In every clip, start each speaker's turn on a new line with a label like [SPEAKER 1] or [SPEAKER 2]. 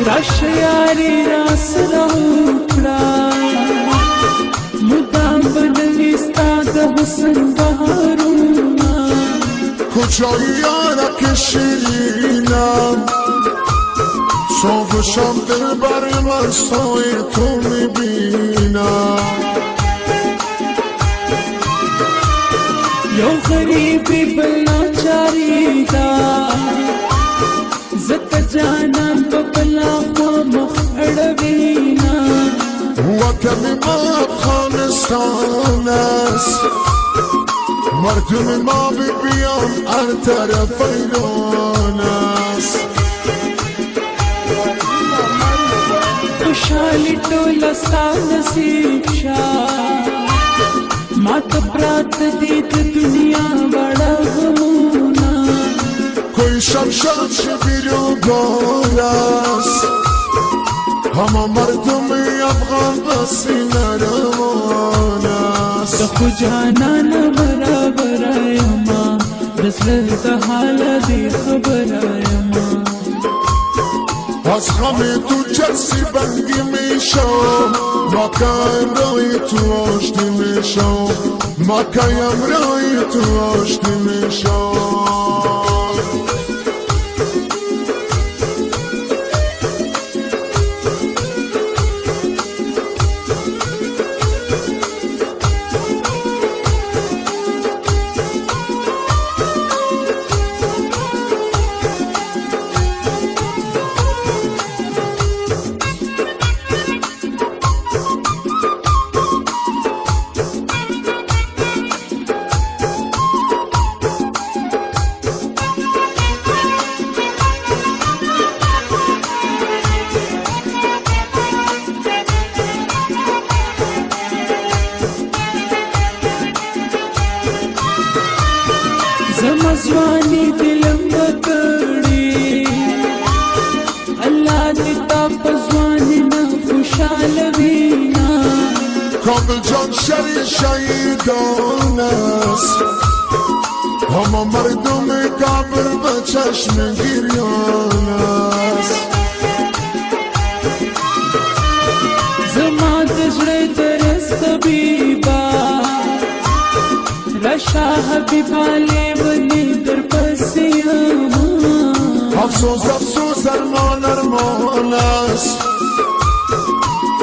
[SPEAKER 1] راشه یاري راسره وکړه مدام بدلی ستا د حسن بهارونه
[SPEAKER 2] کجایی یارک شیرینم صبحشم دل بر مستای تو میبینم
[SPEAKER 1] یو غریبی بلاچاری دا زکا جانان په بلا خوا مخ اړوینا
[SPEAKER 2] وطن ما افغانستان است مردم ما بیان هر طرف ایران است
[SPEAKER 1] خوشحالی ټوله ستا نصیب شا ما ته پرات دي د دنیا وړه غمونه
[SPEAKER 2] کوئی شمشاد شبیر و بار است همه مردم افغان بسینه روان است
[SPEAKER 1] د خو جانان برابر یما د زړه د حال دې خبره یما
[SPEAKER 2] از غم تو جرسی بندی میشم ما کایم رای تو آشتی میشم ما کایم رای تو آشتی میشم
[SPEAKER 1] زمزوانی دلم بکڑی اللہ دیتا پزوانی نا خوشحال بینا
[SPEAKER 2] کامل جان شری شهیدان است همه مردم کابل به چشم گریان است
[SPEAKER 1] زما دزړه درس طبیبا رشا حبیبا لیونی در پسیم
[SPEAKER 2] افسوس افسوس ارمان ارمان است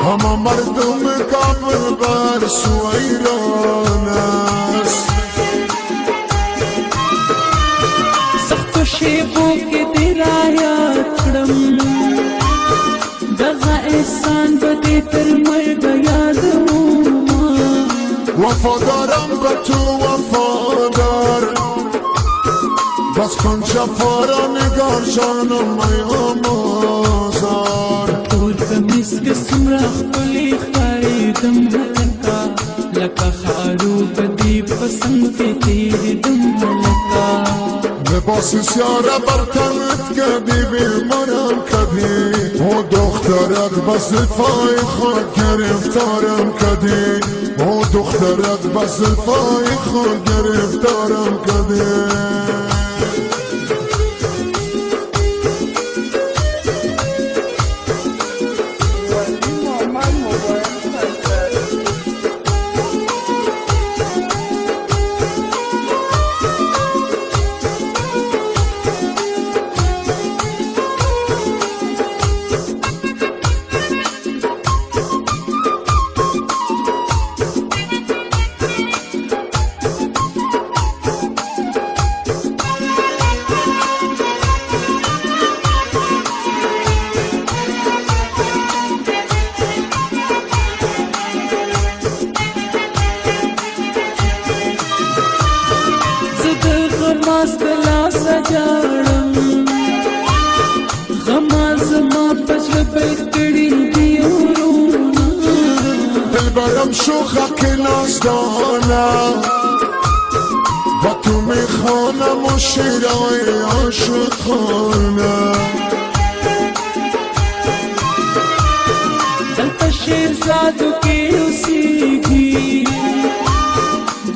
[SPEAKER 2] همه مردم کابل بر سو ایران است
[SPEAKER 1] سختو شیبو کې دې رایاد کړم دغه احسان به دې تر مرګه یادومه
[SPEAKER 2] وفادارم به تو وفادار بس کن جفا را نگار جانم میم آزار
[SPEAKER 1] تور کمیس کې څومره ښکلي ښکارېدم هلکه لکه خارو په دې پسند کې تېرېدم هلکه
[SPEAKER 2] لباس سیاره بر تنت کردی بیمارم کردی او دخترت به زلفای خود گرفتارم کردی او دخترت به زلفای خود گرفتارم کردی
[SPEAKER 1] جاړم غما زما پزړه پکړی دی ورونه
[SPEAKER 2] دلبرم شوخه که نازدانه و تو میخوانم و شیرای عاشقانه
[SPEAKER 1] دلته شیرزادو کې اوسېږي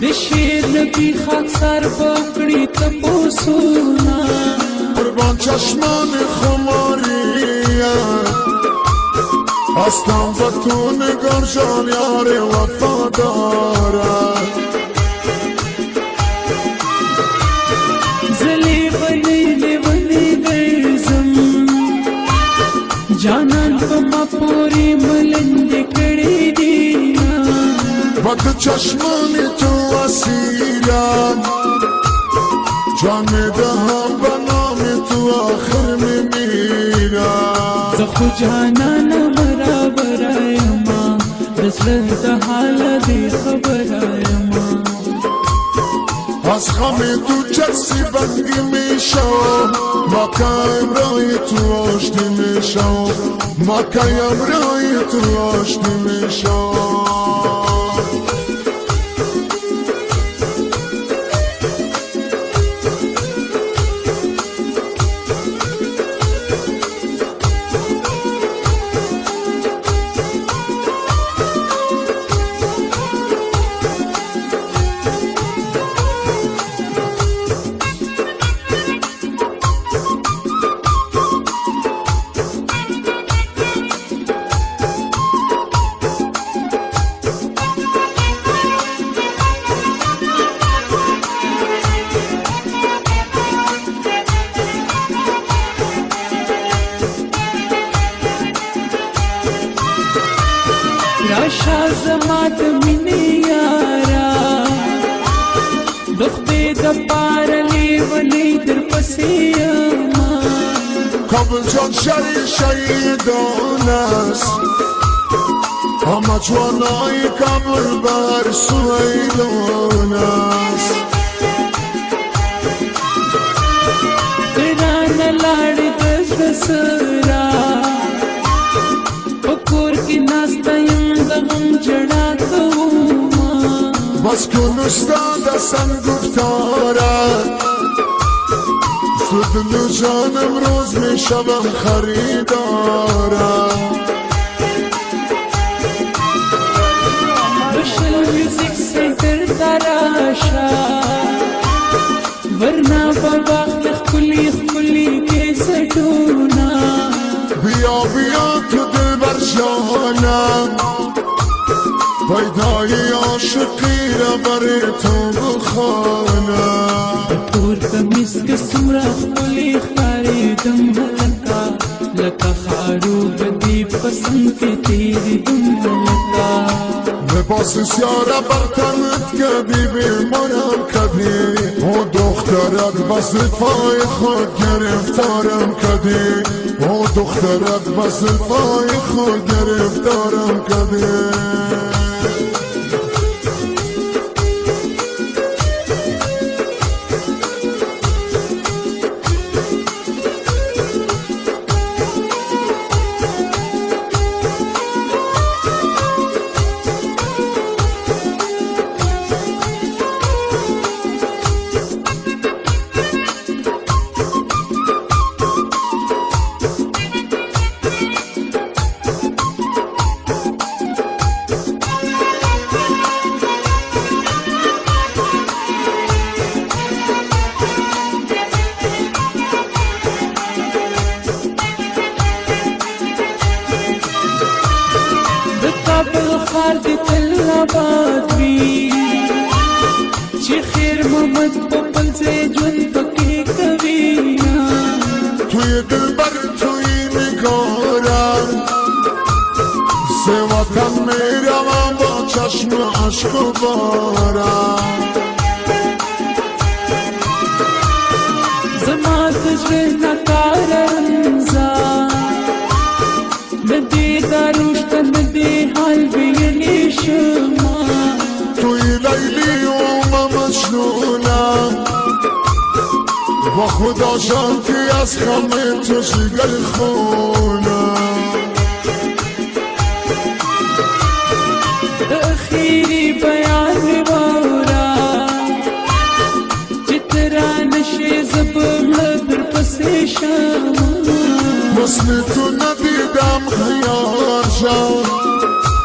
[SPEAKER 1] د شیر نبی خاکسار پکړی تپوسونه
[SPEAKER 2] قربان چشمان خماریت هستم و تو نگار جان یار وفادارت
[SPEAKER 1] زلی ونی درزم جانان په ما پوری ملند کړي دي
[SPEAKER 2] بد چشمان تو اسیرم جان دهم به نام تو آخر میمیرم
[SPEAKER 1] زخو جانان برابر یما دزړه د حال دی خبر یما
[SPEAKER 2] از غم تو چرسی بنگی میشو ما کایم رای تو آشتی میشو ما کایم رای تو آشتی میشو
[SPEAKER 1] راشا زما د مینې یارا د خدای د پاره لیونی در پسې یما
[SPEAKER 2] کابل جان شهیدان است همه جوانای کابل بر سویدان است
[SPEAKER 1] درانه لاړې د زړه سره په کور کې ناسته یم د غم ژړا کومه
[SPEAKER 2] بس کن استاد سن گفتارت زدلو جان امروز می شوم خریدارم
[SPEAKER 1] بشل میوزیک سنتر تراشا ورنا بواخل خلی خلی کیسټونه
[SPEAKER 2] بیا بیا تو دلبر جانم پیدای عاشقی را بر تو بخوانم
[SPEAKER 1] تور کمیس کې څومره ښکلي ښکارېدم هلکه لکه خارو بدی پسند کې تېرېدم هلکه
[SPEAKER 2] لباس سیاره بر تنت کردی بیمارم کردی او دخترت بس پای خود گرفتارم کردی او دخترت بس پای خود گرفتارم کردی
[SPEAKER 1] خار دې تل آباد وي چې خیر محمد په خپل ځای ژوند پکې کوي
[SPEAKER 2] توی دلبر توی نگارم ز وطن میروم با چشم عشق و بارم
[SPEAKER 1] زما د زړه نکاره رمزه د دې دارو شته د دې حال ویلی شما
[SPEAKER 2] توی لیلی و من مجنونم با خدا شانتی از خم تو جگر خونم
[SPEAKER 1] د اخیری بیان می واورا چې ترا نشي زبړه در پسې شم
[SPEAKER 2] مثل تو ندیدم خیال جان